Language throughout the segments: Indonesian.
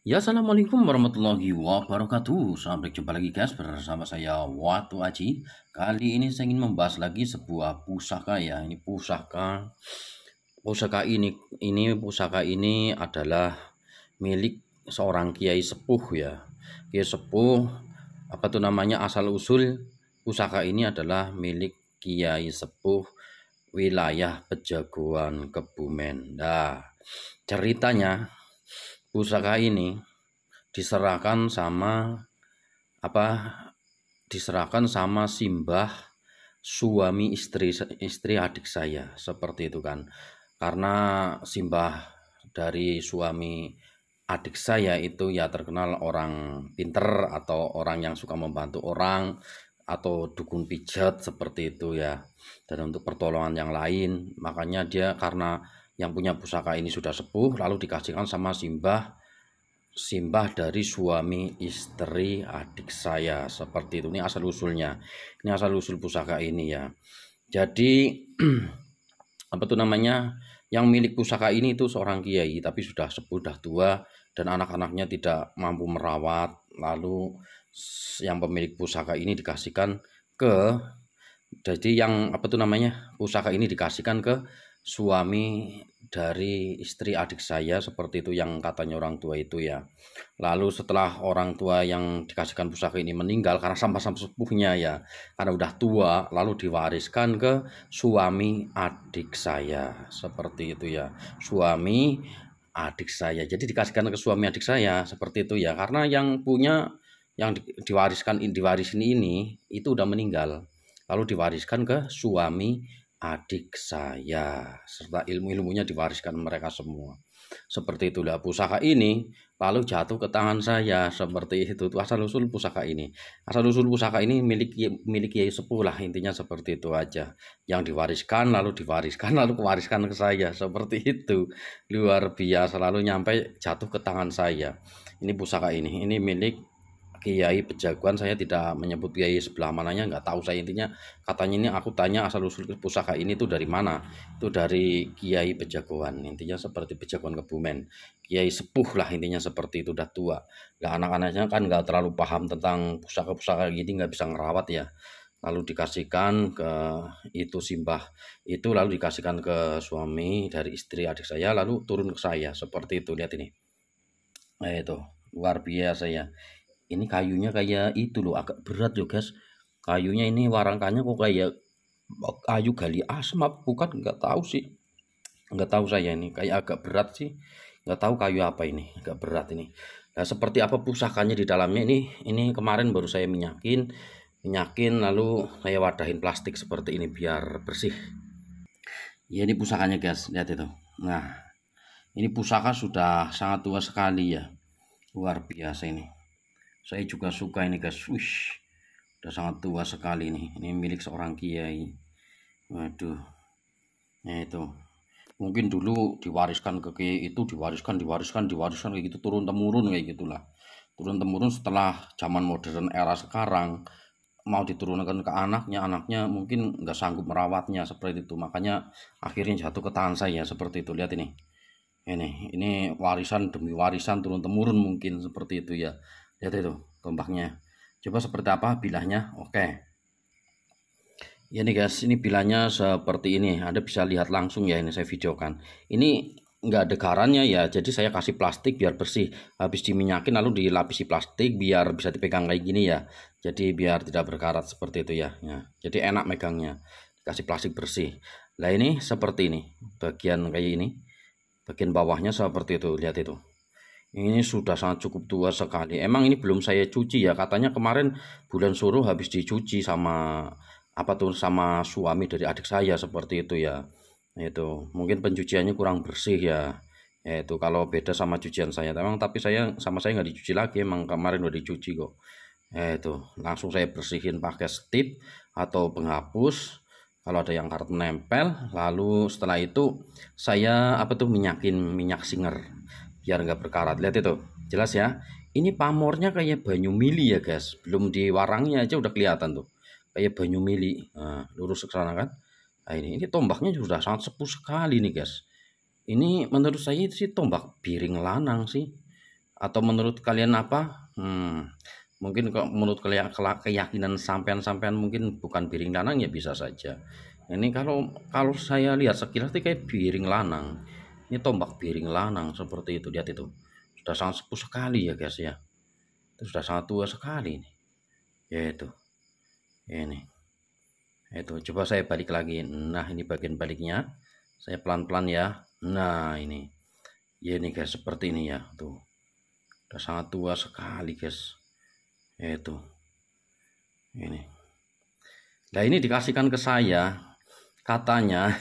Ya, assalamualaikum warahmatullahi wabarakatuh. Sampai jumpa lagi guys bersama saya Watu Aji. Kali ini saya ingin membahas lagi sebuah pusaka ya. Ini pusaka ini adalah milik seorang kiai sepuh ya. Kiai sepuh apa tuh namanya asal usul pusaka ini adalah milik kiai sepuh wilayah Pejagoan Kebumen. Nah, ceritanya pusaka ini diserahkan sama apa diserahkan sama Simbah suami istri adik saya seperti itu kan, karena Simbah dari suami adik saya itu ya terkenal orang pinter atau orang yang suka membantu orang atau dukun pijat seperti itu ya, dan untuk pertolongan yang lain. Makanya dia karena yang punya pusaka ini sudah sepuh lalu dikasihkan sama Simbah dari suami istri adik saya seperti itu. Ini asal usulnya, ini asal usul pusaka ini ya. Jadi apa tuh namanya, yang milik pusaka ini itu seorang kiai tapi sudah sepuh, sudah tua, dan anak-anaknya tidak mampu merawat. Lalu yang pemilik pusaka ini dikasihkan ke jadi yang apa tuh namanya, pusaka ini dikasihkan ke suami dari istri adik saya seperti itu, yang katanya orang tua itu ya. Lalu setelah orang tua yang dikasihkan pusaka ini meninggal karena sama-sama sepuhnya ya, karena udah tua, lalu diwariskan ke suami adik saya seperti itu ya. Suami adik saya, jadi dikasihkan ke suami adik saya seperti itu ya, karena yang punya yang diwarisin ini itu udah meninggal, lalu diwariskan ke suami adik saya, serta ilmu-ilmunya diwariskan mereka semua. Seperti itulah pusaka ini lalu jatuh ke tangan saya seperti itu. Tuh asal usul pusaka ini. Asal usul pusaka ini milik Kiai Sepuh lah, intinya seperti itu aja. Yang diwariskan lalu kewariskan ke saya seperti itu. Luar biasa, lalu nyampe jatuh ke tangan saya. Ini pusaka ini milik Kiai Pejagoan. Saya tidak menyebut kiai sebelah mananya, nggak tahu saya. Intinya katanya ini, aku tanya asal usul pusaka ini tuh dari mana, itu dari Kiai Pejagoan, intinya seperti Pejagoan Kebumen, kiai sepuh lah intinya seperti itu, udah tua. Nah, anak-anaknya kan nggak terlalu paham tentang pusaka-pusaka gini, nggak bisa ngerawat ya, lalu dikasihkan ke itu Simbah itu, lalu dikasihkan ke suami dari istri adik saya, lalu turun ke saya seperti itu. Lihat ini, nah itu luar biasa ya. Ini kayunya kayak itu loh, agak berat loh guys. Kayunya ini warangkannya kok kayak kayu gali asma, bukan, nggak tahu sih. Nggak tahu saya, ini kayak agak berat sih. Nggak tahu kayu apa ini, agak berat ini. Nah, seperti apa pusakanya di dalamnya ini kemarin baru saya minyakin lalu saya wadahin plastik seperti ini biar bersih. Ya, ini pusakanya guys, lihat itu. Nah, ini pusaka sudah sangat tua sekali ya. Luar biasa ini. Saya juga suka ini guys. Wish, udah sangat tua sekali nih. Ini milik seorang kiai. Waduh. Ya itu. Mungkin dulu diwariskan ke kiai itu, diwariskan kayak gitu, turun temurun kayak gitulah. Turun temurun, setelah zaman modern era sekarang mau diturunkan ke anaknya mungkin nggak sanggup merawatnya seperti itu. Makanya akhirnya jatuh ke tangan saya seperti itu. Lihat ini. Ini warisan demi warisan turun temurun mungkin seperti itu ya. Lihat itu tombaknya. Coba seperti apa bilahnya? Oke. Ya nih guys, ini bilahnya seperti ini. Anda bisa lihat langsung ya, ini saya videokan. Ini nggak ada garannya ya, jadi saya kasih plastik biar bersih. Habis diminyakin lalu dilapisi plastik biar bisa dipegang kayak gini ya. Jadi biar tidak berkarat seperti itu ya. Jadi enak megangnya. Kasih plastik bersih. Nah ini seperti ini, bagian kayak ini. Bagian bawahnya seperti itu, lihat itu. Ini sudah sangat cukup tua sekali. Emang ini belum saya cuci ya. Katanya kemarin bulan suruh habis dicuci sama sama suami dari adik saya seperti itu ya. Itu mungkin pencuciannya kurang bersih ya. Itu kalau beda sama cucian saya. Emang tapi saya nggak dicuci lagi. Emang kemarin udah dicuci kok. Itu langsung saya bersihin pakai stip atau penghapus kalau ada yang karet menempel. Lalu setelah itu saya minyakin minyak singer biar nggak berkarat. Lihat itu, jelas ya. Ini pamornya kayak banyu mili ya guys, belum diwarangnya aja udah kelihatan tuh kayak banyu mili. Nah, lurus ke sana kan. Nah, ini tombaknya sudah sangat sepuh sekali nih guys. Ini menurut saya itu sih tombak biring lanang sih, Atau menurut kalian apa? Mungkin kalau menurut kalian keyakinan sampean mungkin bukan piring lanang ya bisa saja. Ini kalau kalau saya lihat sekilas itu kayak piring lanang. Ini tombak piring lanang seperti itu, lihat itu. Sudah sangat sepuh sekali ya guys ya. Itu sudah sangat tua sekali ini. Ya itu. Ini. Itu coba saya balik lagi. Nah, ini bagian baliknya. Saya pelan-pelan ya. Nah, ini. Ya ini guys, seperti ini ya. Tuh. Sudah sangat tua sekali guys. Itu. Ini. Nah, ini dikasihkan ke saya. Katanya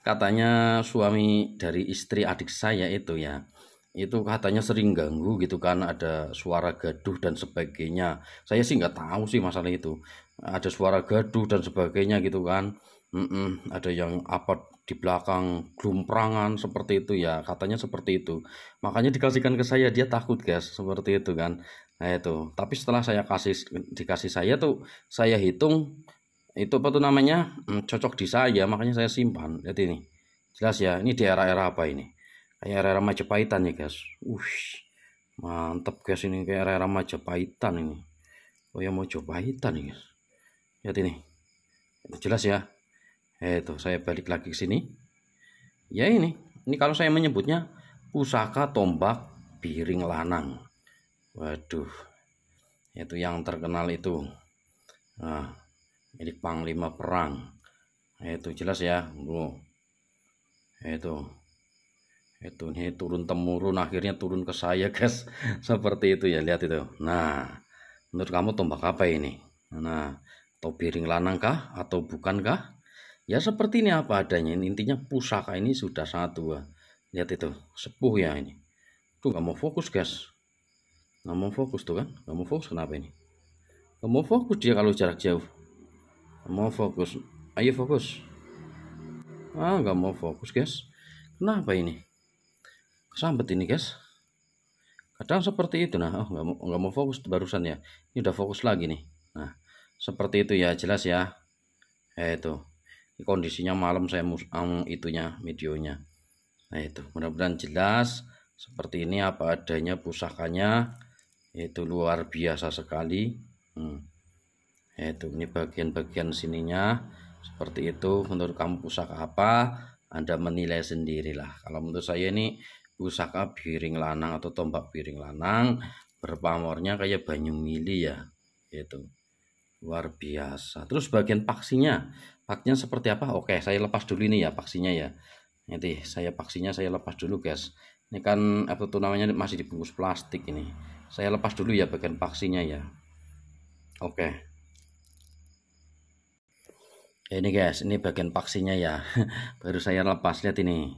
katanya suami dari istri adik saya itu ya. Itu katanya sering ganggu gitu kan, ada suara gaduh dan sebagainya. Saya sih nggak tahu sih masalah itu. Ada suara gaduh dan sebagainya gitu kan. Ada yang apa di belakang glumprangan seperti itu ya, katanya seperti itu. Makanya dikasihkan ke saya, dia takut guys seperti itu kan. Nah itu, tapi setelah saya dikasih saya tuh, saya hitung itu apa tuh namanya, cocok di saya, makanya saya simpan. Lihat ini, jelas ya, ini di era-era apa ini, kayak era-era Majapahitan ya guys. Mantap guys, ini kayak era-era Majapahitan ini. Oh ya, Majapahitan nih guys, lihat ini, itu jelas ya. Itu saya balik lagi ke sini ya. Ini kalau saya menyebutnya pusaka tombak piring lanang. Waduh, itu yang terkenal itu. Nah, milik panglima perang. Itu jelas ya, bro. Itu ini turun temurun, akhirnya turun ke saya guys. Seperti itu ya, lihat itu. Nah, menurut kamu tombak apa ini? Nah, atau piring lanang kah atau bukankah? Ya seperti ini apa adanya. Intinya pusaka ini sudah sangat tua. Lihat itu, sepuh ya ini. Tuh nggak mau fokus guys. Nggak mau fokus tuh kan? Nggak mau fokus, kenapa ini? Nggak mau fokus dia kalau jarak jauh. Mau fokus, ayo fokus. Nggak mau fokus guys, kenapa ini? Kesambet ini guys, kadang seperti itu. Nah, nggak mau fokus barusan ya, ini udah fokus lagi nih. Nah, seperti itu ya, jelas ya. Itu ini kondisinya malam, saya itunya videonya. Nah itu mudah-mudahan jelas. Seperti ini apa adanya pusakanya, itu luar biasa sekali. Itu ini bagian-bagian sininya seperti itu. Menurut kamu pusaka apa? Anda menilai sendirilah. Kalau menurut saya ini pusaka piring lanang atau tombak piring lanang, berpamornya kayak banyu mili ya. Itu luar biasa. Terus bagian paksinya seperti apa? Oke, saya lepas dulu ini ya paksinya ya. Nanti paksinya saya lepas dulu guys. Ini kan apa tuh namanya, masih dibungkus plastik ini. Saya lepas dulu ya bagian paksinya ya. Oke. Ini guys, ini bagian paksinya ya. Baru saya lepas, lihat ini.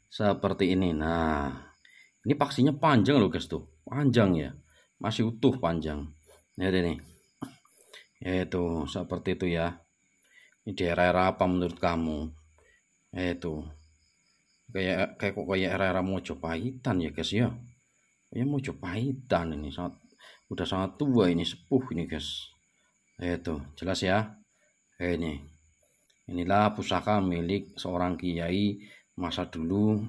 Seperti ini. Nah, ini paksinya panjang loh guys tuh. Panjang ya. Masih utuh panjang. Lihat ini. Itu seperti itu ya. Ini daerah apa menurut kamu? Itu kayak era-era Mojopahitan ya guys ya. Ya Mojopahitan ini udah sangat tua ini, sepuh ini guys. Itu jelas ya. Inilah pusaka milik seorang kiai masa dulu.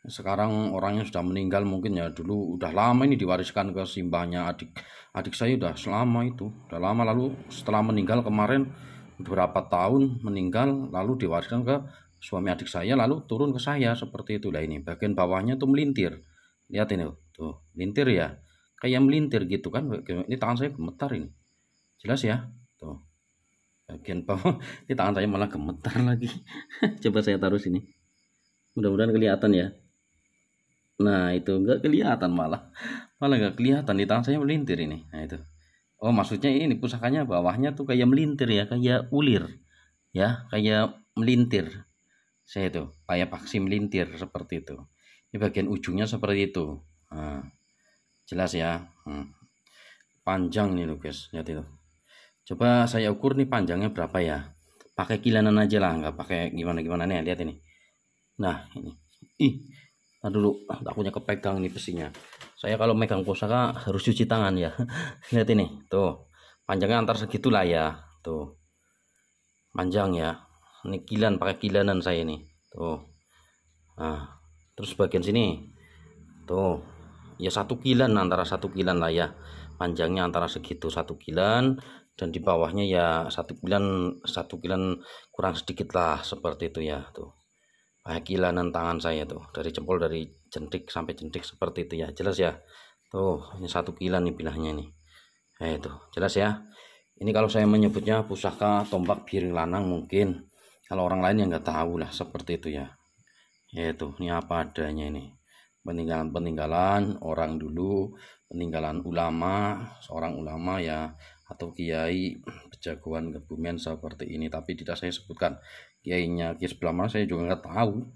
Sekarang orangnya sudah meninggal mungkin ya, dulu udah lama ini diwariskan ke simbahnya. Adik saya udah selama itu, udah lama, lalu setelah meninggal kemarin beberapa tahun meninggal, lalu diwariskan ke suami adik saya, lalu turun ke saya seperti itu. Lah ini bagian bawahnya tuh melintir. Lihat ini tuh, melintir ya. Kayak melintir gitu kan. Ini tangan saya gemetar ini. Jelas ya? Tuh. Bagian bawah ini tangan saya malah gemetar lagi. Coba saya taruh sini. Mudah-mudahan kelihatan ya. Nah itu enggak kelihatan, malah enggak kelihatan, di tangan saya melintir ini. Nah itu, oh maksudnya ini pusakanya bawahnya tuh kayak melintir ya, kayak ulir ya, kayak melintir. Saya itu kayak paksi melintir seperti itu. Ini bagian ujungnya seperti itu. Nah, jelas ya. Panjang nih loh guys, lihat itu. Coba saya ukur nih panjangnya berapa ya. Pakai kilanan aja lah, nggak pakai gimana-gimana nih. Lihat ini. Nah ini, dulu takutnya kepegang nih besinya. Saya kalau megang pusaka harus cuci tangan ya. Lihat ini tuh, panjangnya antar segitulah ya. Tuh panjang ya. Ini pakai kilanan saya ini tuh. Nah terus bagian sini tuh, ya 1 kilan, antara 1 kilan lah ya, panjangnya antara segitu 1 kilan, dan di bawahnya ya 1 kilan kurang sedikit lah, seperti itu ya. Tuh kayak kilanan tangan saya tuh, dari jempol, dari jentik sampai jentik, seperti itu ya, jelas ya. Tuh ini 1 kilan nih bilahnya nih. Itu jelas ya. Ini kalau saya menyebutnya pusaka tombak biring lanang, mungkin kalau orang lain yang nggak tahu lah, seperti itu ya. Itu ini apa adanya ini, peninggalan orang dulu, peninggalan ulama, seorang ulama ya, atau kiai pejagoan Kebumen seperti ini. Tapi tidak saya sebutkan kiainya, kiai sebelah mana saya juga nggak tahu.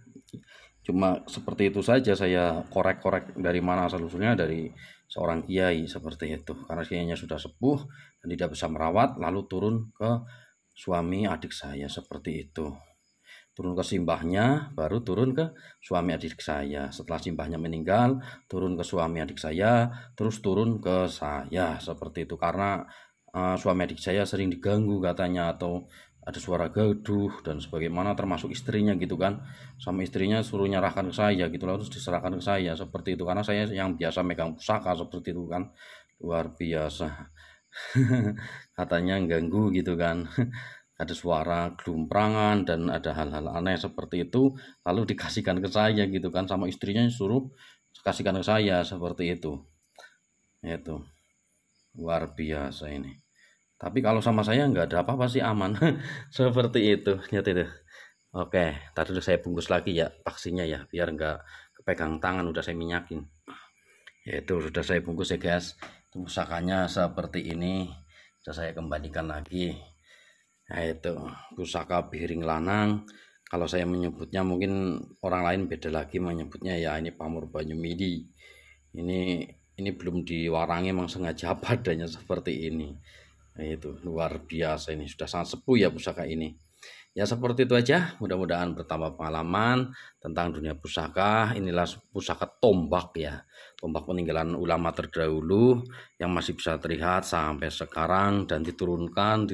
Cuma seperti itu saja, saya korek-korek dari mana asal usulnya, dari seorang kiai seperti itu. Karena kiainya sudah sepuh dan tidak bisa merawat, lalu turun ke suami adik saya, seperti itu. Turun ke simbahnya, baru turun ke suami adik saya. Setelah simbahnya meninggal, turun ke suami adik saya, terus turun ke saya, seperti itu. Karena suami adik saya sering diganggu katanya, atau ada suara gaduh dan sebagaimana, termasuk istrinya gitu kan, sama istrinya suruh nyerahkan ke saya gitu, terus diserahkan ke saya, seperti itu. Karena saya yang biasa megang pusaka, seperti itu kan, luar biasa. Katanya ganggu gitu kan. Ada suara gelumprangan dan ada hal-hal aneh seperti itu, lalu dikasihkan ke saya gitu kan, sama istrinya suruh kasihkan ke saya, seperti itu. Itu luar biasa ini. Tapi kalau sama saya nggak ada apa-apa sih, aman. Seperti itu, nyata itu. Oke, tadi udah saya bungkus lagi ya vaksinnya ya, biar nggak kepegang tangan, udah saya minyakin. Itu sudah saya bungkus ya guys. Pusakanya seperti ini, sudah saya kembalikan lagi. Nah itu pusaka biring lanang. Kalau saya menyebutnya, mungkin orang lain beda lagi menyebutnya ya, ini pamor banyu midi. Ini belum diwarangi, memang sengaja padanya seperti ini. Nah, itu luar biasa, ini sudah sangat sepuh ya pusaka ini. Ya seperti itu aja, mudah-mudahan bertambah pengalaman tentang dunia pusaka. Inilah pusaka tombak ya, tombak peninggalan ulama terdahulu yang masih bisa terlihat sampai sekarang, dan diturunkan,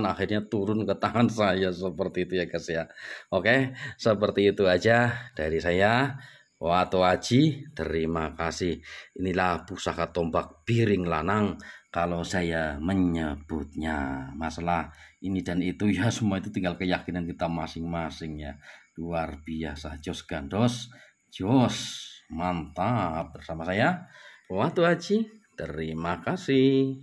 akhirnya turun ke tangan saya, seperti itu ya guys ya. Oke, seperti itu aja dari saya. Wato Aji, terima kasih. Inilah pusaka tombak biring lanang kalau saya menyebutnya. Masalah ini dan itu ya, semua itu tinggal keyakinan kita masing-masing ya. Luar biasa, jos gandos, jos mantap. Bersama saya Wato Aji, terima kasih.